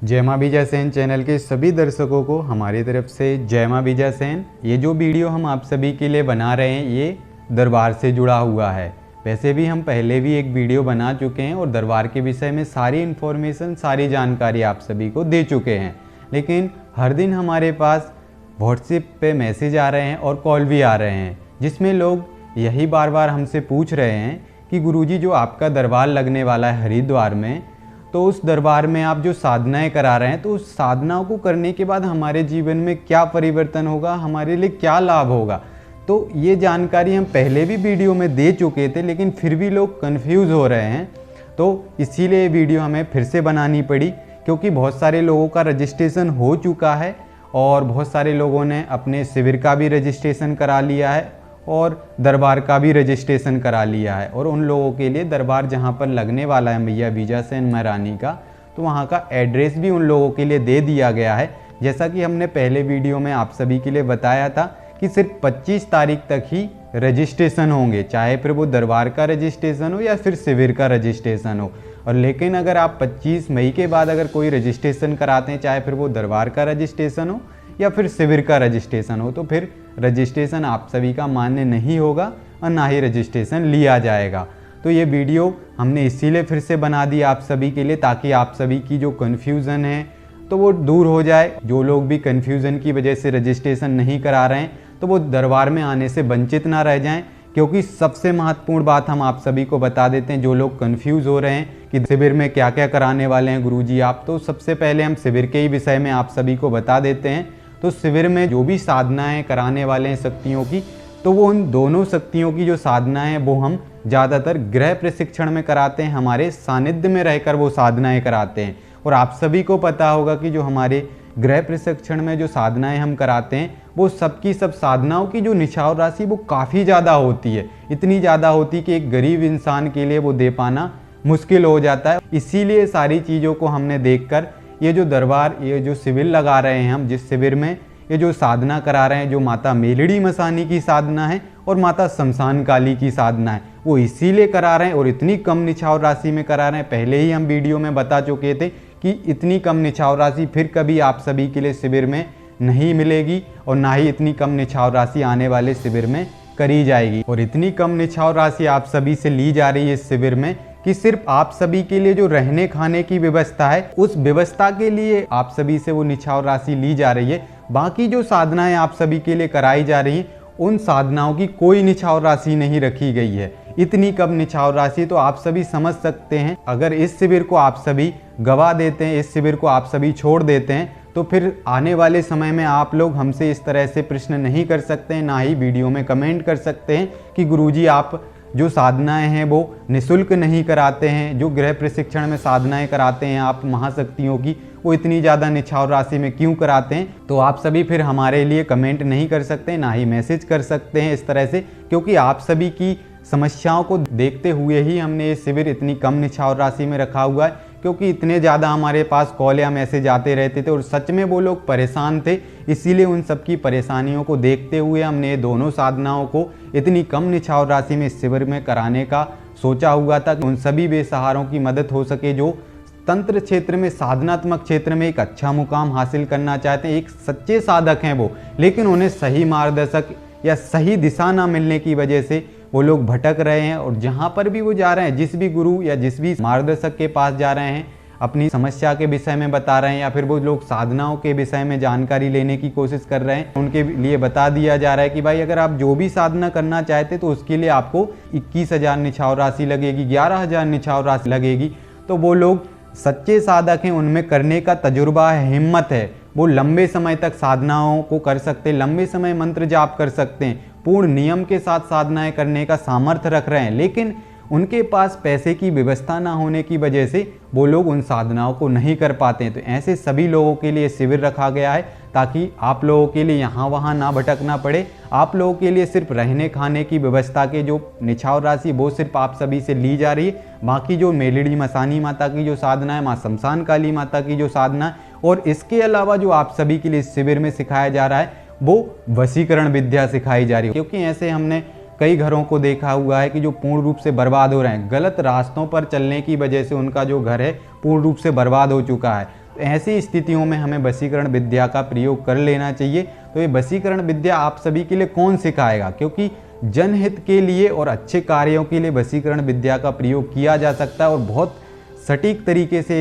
जय माँ बीजा सेन चैनल के सभी दर्शकों को हमारी तरफ से जय माँ बीजा सेन। ये जो वीडियो हम आप सभी के लिए बना रहे हैं ये दरबार से जुड़ा हुआ है। वैसे भी हम पहले भी एक वीडियो बना चुके हैं और दरबार के विषय में सारी इन्फॉर्मेशन सारी जानकारी आप सभी को दे चुके हैं, लेकिन हर दिन हमारे पास व्हाट्सएप पे मैसेज आ रहे हैं और कॉल भी आ रहे हैं जिसमें लोग यही बार बार हमसे पूछ रहे हैं कि गुरुजी जो आपका दरबार लगने वाला है हरिद्वार में, तो उस दरबार में आप जो साधनाएं करा रहे हैं तो उस साधनाओं को करने के बाद हमारे जीवन में क्या परिवर्तन होगा, हमारे लिए क्या लाभ होगा। तो ये जानकारी हम पहले भी वीडियो में दे चुके थे, लेकिन फिर भी लोग कंफ्यूज हो रहे हैं। तो इसीलिए ये वीडियो हमें फिर से बनानी पड़ी, क्योंकि बहुत सारे लोगों का रजिस्ट्रेशन हो चुका है और बहुत सारे लोगों ने अपने शिविर का भी रजिस्ट्रेशन करा लिया है और दरबार का भी रजिस्ट्रेशन करा लिया है। और उन लोगों के लिए दरबार जहां पर लगने वाला है मैया बीजा सेन महारानी का, तो वहां का एड्रेस भी उन लोगों के लिए दे दिया गया है। जैसा कि हमने पहले वीडियो में आप सभी के लिए बताया था कि सिर्फ 25 तारीख तक ही रजिस्ट्रेशन होंगे, चाहे फिर वो दरबार का रजिस्ट्रेशन हो या फिर शिविर का रजिस्ट्रेशन हो। और लेकिन अगर आप 25 मई के बाद अगर कोई रजिस्ट्रेशन कराते हैं, चाहे फिर वो दरबार का रजिस्ट्रेशन हो या फिर शिविर का रजिस्ट्रेशन हो, तो फिर रजिस्ट्रेशन आप सभी का मान्य नहीं होगा और ना ही रजिस्ट्रेशन लिया जाएगा। तो ये वीडियो हमने इसीलिए फिर से बना दी आप सभी के लिए, ताकि आप सभी की जो कन्फ्यूज़न है तो वो दूर हो जाए। जो लोग भी कन्फ्यूज़न की वजह से रजिस्ट्रेशन नहीं करा रहे हैं तो वो दरबार में आने से वंचित ना रह जाएं, क्योंकि सबसे महत्वपूर्ण बात हम आप सभी को बता देते हैं। जो लोग कंफ्यूज हो रहे हैं कि शिविर में क्या क्या कराने वाले हैं गुरुजी आप, तो सबसे पहले हम शिविर के ही विषय में आप सभी को बता देते हैं। तो शिविर में जो भी साधनाएं कराने वाले हैं शक्तियों की, तो वो उन दोनों शक्तियों की जो साधनाएं हैं वो हम ज़्यादातर गृह प्रशिक्षण में कराते हैं, हमारे सानिध्य में रहकर वो साधनाएं कराते हैं। और आप सभी को पता होगा कि जो हमारे गृह प्रशिक्षण में जो साधनाएं हम कराते हैं वो सबकी सब साधनाओं की जो निछावर राशि वो काफ़ी ज़्यादा होती है, इतनी ज़्यादा होती है कि एक गरीब इंसान के लिए वो दे पाना मुश्किल हो जाता है। इसीलिए सारी चीज़ों को हमने देखकर ये जो दरबार, ये जो शिविर लगा रहे हैं हम, जिस शिविर में ये जो साधना करा रहे हैं, जो माता मेलड़ी मसानी की साधना है और माता शमशान काली की साधना है, वो इसीलिए करा रहे हैं और इतनी कम निछावर राशि में करा रहे हैं। पहले ही हम वीडियो में बता चुके थे कि इतनी कम निछावर राशि फिर कभी आप सभी के लिए शिविर में नहीं मिलेगी और ना ही इतनी कम निछावर राशि आने वाले शिविर में करी जाएगी। और इतनी कम निछावर राशि आप सभी से ली जा रही है इस शिविर में कि सिर्फ आप सभी के लिए जो रहने खाने की व्यवस्था है उस व्यवस्था के लिए आप सभी से वो निछावर राशि ली जा रही है। बाकी जो साधनाएं आप सभी के लिए कराई जा रही हैं उन साधनाओं की कोई निछावर राशि नहीं रखी गई है। इतनी कम निछावर राशि तो आप सभी समझ सकते हैं। अगर इस शिविर को आप सभी गवा देते हैं, इस शिविर को आप सभी छोड़ देते हैं, तो फिर आने वाले समय में आप लोग हमसे इस तरह से प्रश्न नहीं कर सकते हैं, ना ही वीडियो में कमेंट कर सकते हैं कि गुरुजी आप जो साधनाएं हैं वो निःशुल्क नहीं कराते हैं, जो गृह प्रशिक्षण में साधनाएं कराते हैं आप महाशक्तियों की, वो इतनी ज़्यादा निछावर राशि में क्यों कराते हैं। तो आप सभी फिर हमारे लिए कमेंट नहीं कर सकते, ना ही मैसेज कर सकते हैं इस तरह से, क्योंकि आप सभी की समस्याओं को देखते हुए ही हमने ये शिविर इतनी कम निछावर राशि में रखा हुआ है। क्योंकि इतने ज़्यादा हमारे पास कॉल या मैसेज आते रहते थे और सच में वो लोग परेशान थे, इसीलिए उन सब की परेशानियों को देखते हुए हमने ये दोनों साधनाओं को इतनी कम निछावर राशि में इस शिविर में कराने का सोचा हुआ था कि उन सभी बेसहारों की मदद हो सके जो तंत्र क्षेत्र में, साधनात्मक क्षेत्र में एक अच्छा मुकाम हासिल करना चाहते हैं, एक सच्चे साधक हैं वो, लेकिन उन्हें सही मार्गदर्शक या सही दिशा ना मिलने की वजह से वो लोग भटक रहे हैं। और जहाँ पर भी वो जा रहे हैं, जिस भी गुरु या जिस भी मार्गदर्शक के पास जा रहे हैं, अपनी समस्या के विषय में बता रहे हैं या फिर वो लोग साधनाओं के विषय में जानकारी लेने की कोशिश कर रहे हैं, उनके लिए बता दिया जा रहा है कि भाई अगर आप जो भी साधना करना चाहते तो उसके लिए आपको 21,000 निछावर राशि लगेगी, 11,000 निछावर राशि लगेगी। तो वो लोग सच्चे साधक हैं, उनमें करने का तजुर्बा है, हिम्मत है, वो लंबे समय तक साधनाओं को कर सकते हैं, लंबे समय मंत्र जाप कर सकते हैं, पूर्ण नियम के साथ साधनाएं करने का सामर्थ्य रख रहे हैं, लेकिन उनके पास पैसे की व्यवस्था ना होने की वजह से वो लोग उन साधनाओं को नहीं कर पाते हैं। तो ऐसे सभी लोगों के लिए शिविर रखा गया है ताकि आप लोगों के लिए यहाँ वहाँ ना भटकना पड़े। आप लोगों के लिए सिर्फ रहने खाने की व्यवस्था के जो निछावर राशि वो सिर्फ आप सभी से ली जा रही है। बाकी जो मेलड़ी मसानी माता की जो साधना है, माँ शमशान काली माता की जो साधना है, और इसके अलावा जो आप सभी के लिए इस शिविर में सिखाया जा रहा है वो वशीकरण विद्या सिखाई जा रही है। क्योंकि ऐसे हमने कई घरों को देखा हुआ है कि जो पूर्ण रूप से बर्बाद हो रहे हैं, गलत रास्तों पर चलने की वजह से उनका जो घर है पूर्ण रूप से बर्बाद हो चुका है। तो ऐसी स्थितियों में हमें वशीकरण विद्या का प्रयोग कर लेना चाहिए। तो ये वशीकरण विद्या आप सभी के लिए कौन सिखाएगा, क्योंकि जनहित के लिए और अच्छे कार्यों के लिए वशीकरण विद्या का प्रयोग किया जा सकता है और बहुत सटीक तरीके से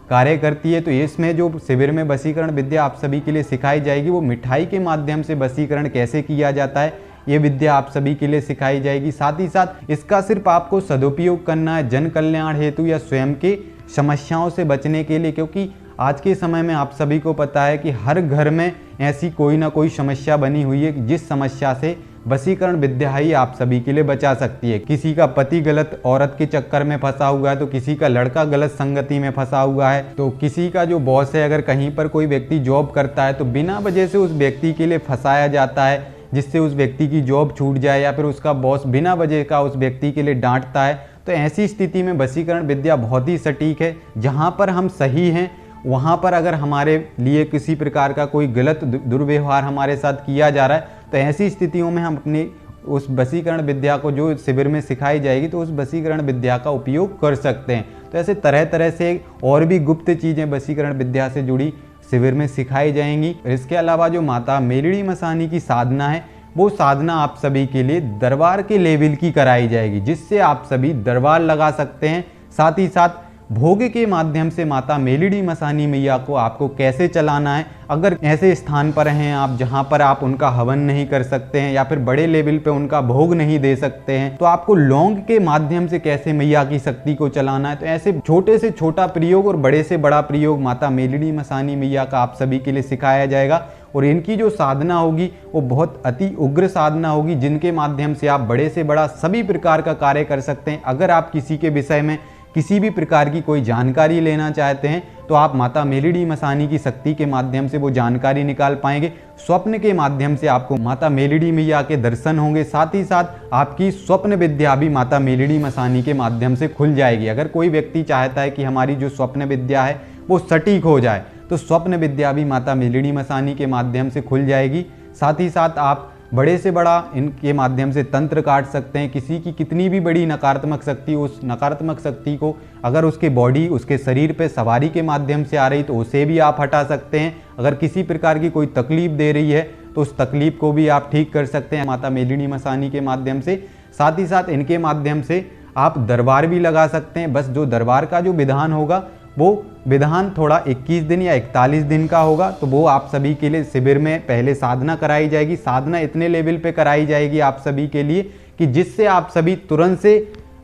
कार्य करती है। तो इसमें जो शिविर में वशीकरण विद्या आप सभी के लिए सिखाई जाएगी, वो मिठाई के माध्यम से वशीकरण कैसे किया जाता है, ये विद्या आप सभी के लिए सिखाई जाएगी। साथ ही साथ इसका सिर्फ आपको सदुपयोग करना है जन कल्याण हेतु या स्वयं के समस्याओं से बचने के लिए, क्योंकि आज के समय में आप सभी को पता है कि हर घर में ऐसी कोई ना कोई समस्या बनी हुई है जिस समस्या से वशीकरण विद्या ही आप सभी के लिए बचा सकती है। किसी का पति गलत औरत के चक्कर में फंसा हुआ है, तो किसी का लड़का गलत संगति में फंसा हुआ है, तो किसी का जो बॉस है, अगर कहीं पर कोई व्यक्ति जॉब करता है तो बिना वजह से उस व्यक्ति के लिए फंसाया जाता है, जिससे उस व्यक्ति की जॉब छूट जाए, या फिर उसका बॉस बिना वजह का उस व्यक्ति के लिए डांटता है। तो ऐसी स्थिति में वशीकरण विद्या बहुत ही सटीक है। जहाँ पर हम सही हैं वहाँ पर अगर हमारे लिए किसी प्रकार का कोई गलत दुर्व्यवहार हमारे साथ किया जा रहा है, तो ऐसी स्थितियों में हम अपनी उस वशीकरण विद्या को जो शिविर में सिखाई जाएगी, तो उस वशीकरण विद्या का उपयोग कर सकते हैं। तो ऐसे तरह तरह से और भी गुप्त चीज़ें वशीकरण विद्या से जुड़ी शिविर में सिखाई जाएंगी। इसके अलावा जो माता मेलड़ी मसानी की साधना है, वो साधना आप सभी के लिए दरबार के लेवल की कराई जाएगी, जिससे आप सभी दरबार लगा सकते हैं। साथ ही साथ भोग के माध्यम से माता मेलड़ी मसानी मैया को आपको कैसे चलाना है, अगर ऐसे स्थान पर हैं आप जहां पर आप उनका हवन नहीं कर सकते हैं या फिर बड़े लेवल पे उनका भोग नहीं दे सकते हैं, तो आपको लौंग के माध्यम से कैसे मैया की शक्ति को चलाना है। तो ऐसे छोटे से छोटा प्रयोग और बड़े से बड़ा प्रयोग माता मेलड़ी मसानी मैया का आप सभी के लिए सिखाया जाएगा। और इनकी जो साधना होगी वो बहुत अति उग्र साधना होगी, जिनके माध्यम से आप बड़े से बड़ा सभी प्रकार का कार्य कर सकते हैं। अगर आप किसी के विषय में किसी भी प्रकार की कोई जानकारी लेना चाहते हैं, तो आप माता मेलड़ी मसानी की शक्ति के माध्यम से वो जानकारी निकाल पाएंगे। स्वप्न के माध्यम से आपको माता मेलड़ी मैया के दर्शन होंगे। साथ ही साथ आपकी स्वप्न विद्या भी माता मेलड़ी मसानी के माध्यम से खुल जाएगी। अगर कोई व्यक्ति चाहता है कि हमारी जो स्वप्न विद्या है वो सटीक हो जाए, तो स्वप्न विद्या भी माता मेलड़ी मसानी के माध्यम से खुल जाएगी। साथ ही साथ आप बड़े से बड़ा इनके माध्यम से तंत्र काट सकते हैं। किसी की कितनी भी बड़ी नकारात्मक शक्ति, उस नकारात्मक शक्ति को अगर उसके बॉडी, उसके शरीर पे सवारी के माध्यम से आ रही, तो उसे भी आप हटा सकते हैं। अगर किसी प्रकार की कोई तकलीफ दे रही है, तो उस तकलीफ को भी आप ठीक कर सकते हैं माता मेलड़ी मसानी के माध्यम से। साथ ही साथ इनके माध्यम से आप दरबार भी लगा सकते हैं। बस जो दरबार का जो विधान होगा, वो विधान थोड़ा 21 दिन या 41 दिन का होगा, तो वो आप सभी के लिए शिविर में पहले साधना कराई जाएगी। साधना इतने लेवल पे कराई जाएगी आप सभी के लिए कि जिससे आप सभी तुरंत से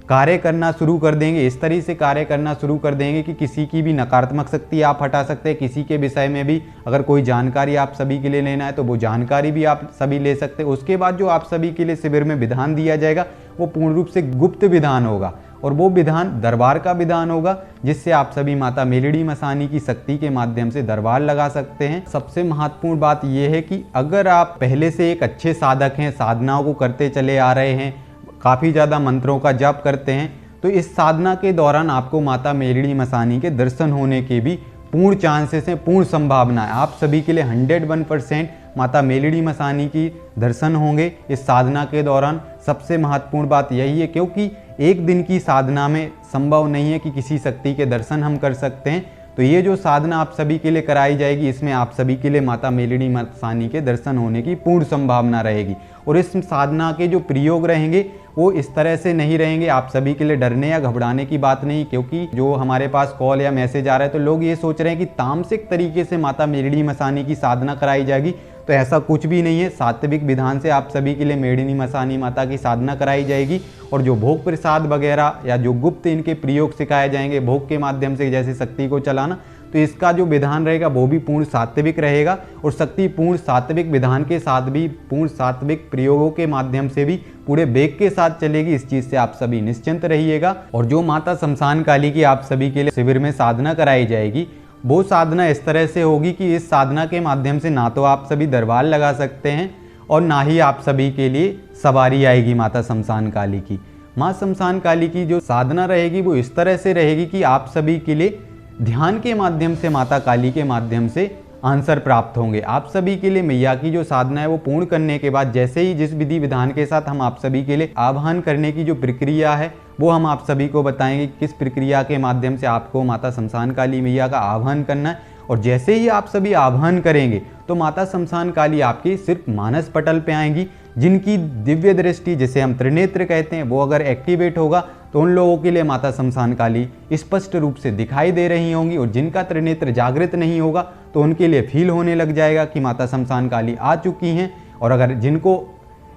कार्य करना शुरू कर देंगे। इस तरह से कार्य करना शुरू कर देंगे कि किसी की भी नकारात्मक शक्ति आप हटा सकते हैं। किसी के विषय में भी अगर कोई जानकारी आप सभी के लिए लेना है, तो वो जानकारी भी आप सभी ले सकते हैं। उसके बाद जो आप सभी के लिए शिविर में विधान दिया जाएगा, वो पूर्ण रूप से गुप्त विधान होगा, और वो विधान दरबार का विधान होगा, जिससे आप सभी माता मेलड़ी मसानी की शक्ति के माध्यम से दरबार लगा सकते हैं। सबसे महत्वपूर्ण बात यह है कि अगर आप पहले से एक अच्छे साधक हैं, साधनाओं को करते चले आ रहे हैं, काफ़ी ज़्यादा मंत्रों का जप करते हैं, तो इस साधना के दौरान आपको माता मेलड़ी मसानी के दर्शन होने के भी पूर्ण चांसेस हैं, पूर्ण संभावना है। आप सभी के लिए 101% माता मेलड़ी मसानी की दर्शन होंगे इस साधना के दौरान। सबसे महत्वपूर्ण बात यही है, क्योंकि एक दिन की साधना में संभव नहीं है कि किसी शक्ति के दर्शन हम कर सकते हैं। तो ये जो साधना आप सभी के लिए कराई जाएगी, इसमें आप सभी के लिए माता मेलड़ी मसानी के दर्शन होने की पूर्ण संभावना रहेगी। और इस साधना के जो प्रयोग रहेंगे वो इस तरह से नहीं रहेंगे। आप सभी के लिए डरने या घबराने की बात नहीं, क्योंकि जो हमारे पास कॉल या मैसेज आ रहा है, तो लोग ये सोच रहे हैं कि तामसिक तरीके से माता मेलड़ी मसानी की साधना कराई जाएगी। तो ऐसा कुछ भी नहीं है। सात्विक विधान से आप सभी के लिए मेलड़ी मसानी माता की साधना कराई जाएगी। और जो भोग प्रसाद वगैरह या जो गुप्त इनके प्रयोग सिखाए जाएंगे भोग के माध्यम से, जैसे शक्ति को चलाना, तो इसका जो विधान रहेगा वो भी पूर्ण सात्विक रहेगा। और शक्ति पूर्ण सात्विक विधान के साथ भी पूर्ण सात्विक प्रयोगों के माध्यम से भी पूरे वेग के साथ चलेगी। इस चीज़ से आप सभी निश्चिंत रहिएगा। और जो माता शमशान काली की आप सभी के लिए शिविर में साधना कराई जाएगी, वो साधना इस तरह से होगी कि इस साधना के माध्यम से ना तो आप सभी दरबार लगा सकते हैं और ना ही आप सभी के लिए सवारी आएगी माता शमशान काली की। माँ शमशान काली की जो साधना रहेगी वो इस तरह से रहेगी कि आप सभी के लिए ध्यान के माध्यम से माता काली के माध्यम से आंसर प्राप्त होंगे। आप सभी के लिए मैया की जो साधना है वो पूर्ण करने के बाद, जैसे ही जिस विधि विधान के साथ हम आप सभी के लिए आवाहन करने की जो प्रक्रिया है वो हम आप सभी को बताएंगे, किस प्रक्रिया के माध्यम से आपको माता शमशान काली मैया का आवाहन करना है। और जैसे ही आप सभी आह्वान करेंगे तो माता शमशान काली आपके सिर्फ मानस पटल पे आएंगी। जिनकी दिव्य दृष्टि, जिसे हम त्रिनेत्र कहते हैं, वो अगर एक्टिवेट होगा तो उन लोगों के लिए माता शमशान काली स्पष्ट रूप से दिखाई दे रही होंगी। और जिनका त्रिनेत्र जागृत नहीं होगा तो उनके लिए फील होने लग जाएगा कि माता शमशान काली आ चुकी हैं। और अगर जिनको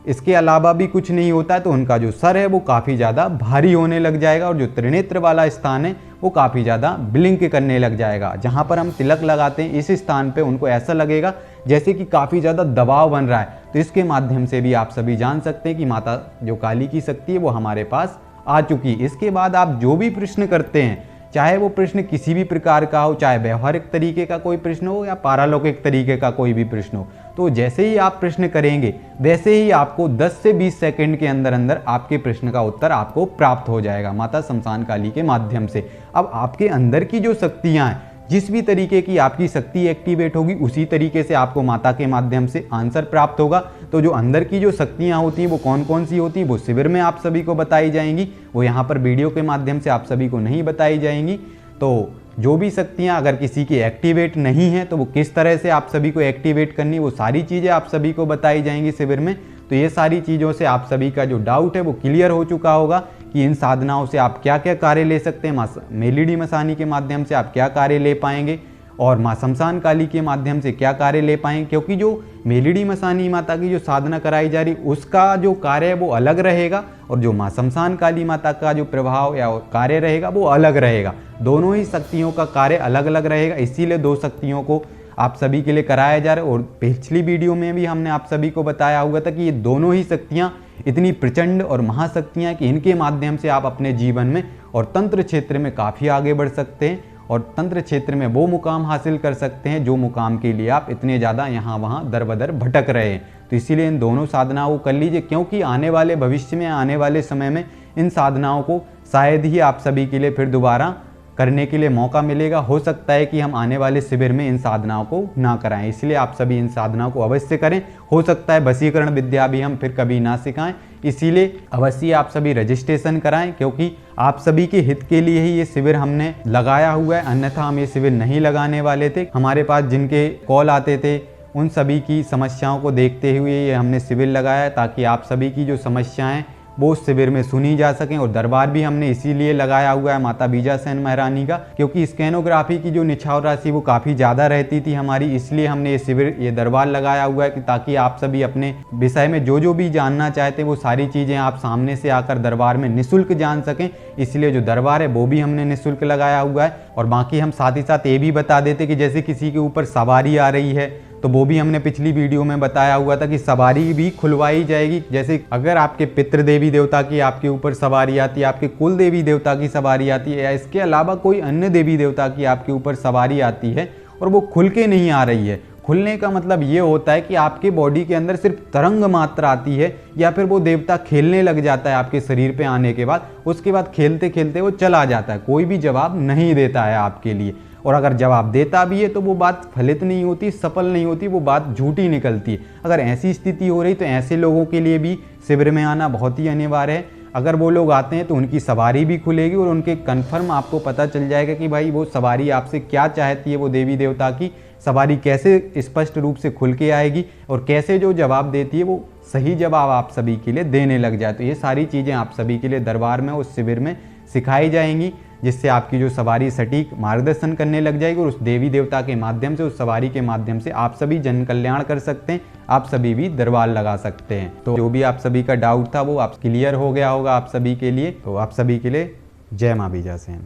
इसके अलावा भी कुछ नहीं होता है तो उनका जो सर है वो काफ़ी ज़्यादा भारी होने लग जाएगा और जो त्रिनेत्र वाला स्थान है वो काफ़ी ज़्यादा ब्लिंक करने लग जाएगा। जहाँ पर हम तिलक लगाते हैं इस स्थान पे उनको ऐसा लगेगा जैसे कि काफ़ी ज़्यादा दबाव बन रहा है। तो इसके माध्यम से भी आप सभी जान सकते हैं कि माता जो काली की शक्ति है वो हमारे पास आ चुकी है। इसके बाद आप जो भी प्रश्न करते हैं, चाहे वो प्रश्न किसी भी प्रकार का हो, चाहे व्यवहारिक तरीके का कोई प्रश्न हो या पारलौकिक तरीके का कोई भी प्रश्न हो, तो जैसे ही आप प्रश्न करेंगे वैसे ही आपको 10 से 20 सेकंड के अंदर अंदर आपके प्रश्न का उत्तर आपको प्राप्त हो जाएगा माता शमशान काली के माध्यम से। अब आपके अंदर की जो शक्तियाँ हैं, जिस भी तरीके की आपकी शक्ति एक्टिवेट होगी उसी तरीके से आपको माता के माध्यम से आंसर प्राप्त होगा। तो जो अंदर की जो शक्तियाँ होती हैं वो कौन कौन सी होती हैं वो शिविर में आप सभी को बताई जाएंगी, वो यहाँ पर वीडियो के माध्यम से आप सभी को नहीं बताई जाएंगी। तो जो भी शक्तियाँ अगर किसी की एक्टिवेट नहीं है तो वो किस तरह से आप सभी को एक्टिवेट करनी, वो सारी चीज़ें आप सभी को बताई जाएंगी शिविर में। तो ये सारी चीज़ों से आप सभी का जो डाउट है वो क्लियर हो चुका होगा कि इन साधनाओं से आप क्या क्या कार्य ले सकते हैं। मेलिडी मसानी के माध्यम से आप क्या कार्य ले पाएंगे और माँ शमशान काली के माध्यम से क्या कार्य ले पाएंगे, क्योंकि जो मेलिडी मसानी माता की जो साधना कराई जा रही उसका जो कार्य है वो अलग रहेगा और जो माँ शमशान काली माता का जो प्रभाव या कार्य रहेगा वो अलग रहेगा। दोनों ही शक्तियों का कार्य अलग अलग रहेगा, इसीलिए दो शक्तियों को आप सभी के लिए कराया जा रहा है। और पिछली वीडियो में भी हमने आप सभी को बताया हुआ था कि ये दोनों ही शक्तियाँ इतनी प्रचंड और महाशक्तियाँ कि इनके माध्यम से आप अपने जीवन में और तंत्र क्षेत्र में काफ़ी आगे बढ़ सकते हैं और तंत्र क्षेत्र में वो मुकाम हासिल कर सकते हैं जो मुकाम के लिए आप इतने ज़्यादा यहाँ वहाँ दर बदर भटक रहे हैं। तो इसीलिए इन दोनों साधनाओं को कर लीजिए, क्योंकि आने वाले भविष्य में, आने वाले समय में इन साधनाओं को शायद ही आप सभी के लिए फिर दोबारा करने के लिए मौका मिलेगा। हो सकता है कि हम आने वाले शिविर में इन साधनाओं को ना कराएं, इसलिए आप सभी इन साधनाओं को अवश्य करें। हो सकता है वशीकरण विद्या भी हम फिर कभी ना सिखाएं, इसीलिए अवश्य आप सभी रजिस्ट्रेशन कराएं, क्योंकि आप सभी के हित के लिए ही ये शिविर हमने लगाया हुआ है। अन्यथा हम ये शिविर नहीं लगाने वाले थे। हमारे पास जिनके कॉल आते थे उन सभी की समस्याओं को देखते हुए ये हमने शिविर लगाया ताकि आप सभी की जो समस्याएं वो उस शिविर में सुनी जा सकें। और दरबार भी हमने इसीलिए लगाया हुआ है माता बीजासेन महारानी का, क्योंकि स्कैनोग्राफी की जो निछावर राशि वो काफ़ी ज़्यादा रहती थी हमारी, इसलिए हमने ये शिविर, ये दरबार लगाया हुआ है कि ताकि आप सभी अपने विषय में जो भी जानना चाहते हैं वो सारी चीज़ें आप सामने से आकर दरबार में निःशुल्क जान सकें। इसलिए जो दरबार है वो भी हमने निःशुल्क लगाया हुआ है। और बाकी हम साथ ही साथ ये भी बता देते कि जैसे किसी के ऊपर सवारी आ रही है तो वो भी हमने पिछली वीडियो में बताया हुआ था कि सवारी भी खुलवाई जाएगी। जैसे अगर आपके पितृ देवी देवता की आपके ऊपर सवारी आती है, आपके कुल देवी देवता की सवारी आती है, या इसके अलावा कोई अन्य देवी देवता की आपके ऊपर सवारी आती है और वो खुल के नहीं आ रही है, खुलने का मतलब ये होता है कि आपके बॉडी के अंदर सिर्फ तरंग मात्रा आती है या फिर वो देवता खेलने लग जाता है आपके शरीर पे आने के बाद, उसके बाद खेलते खेलते वो चला जाता है, कोई भी जवाब नहीं देता है आपके लिए। और अगर जवाब देता भी है तो वो बात फलित नहीं होती, सफल नहीं होती, वो बात झूठी निकलती है। अगर ऐसी स्थिति हो रही तो ऐसे लोगों के लिए भी शिविर में आना बहुत ही अनिवार्य है। अगर वो लोग आते हैं तो उनकी सवारी भी खुलेगी और उनके कन्फर्म आपको पता चल जाएगा कि भाई वो सवारी आपसे क्या चाहती है, वो देवी देवता की सवारी कैसे स्पष्ट रूप से खुल के आएगी और कैसे जो जवाब देती है वो सही जवाब आप सभी के लिए देने लग जाए। तो ये सारी चीज़ें आप सभी के लिए दरबार में, उस शिविर में सिखाई जाएंगी, जिससे आपकी जो सवारी सटीक मार्गदर्शन करने लग जाएगी और उस देवी देवता के माध्यम से, उस सवारी के माध्यम से आप सभी जन कल्याण कर सकते हैं, आप सभी भी दरबार लगा सकते हैं। तो जो भी आप सभी का डाउट था वो आप क्लियर हो गया होगा आप सभी के लिए। तो आप सभी के लिए जय माँ बीजासेन।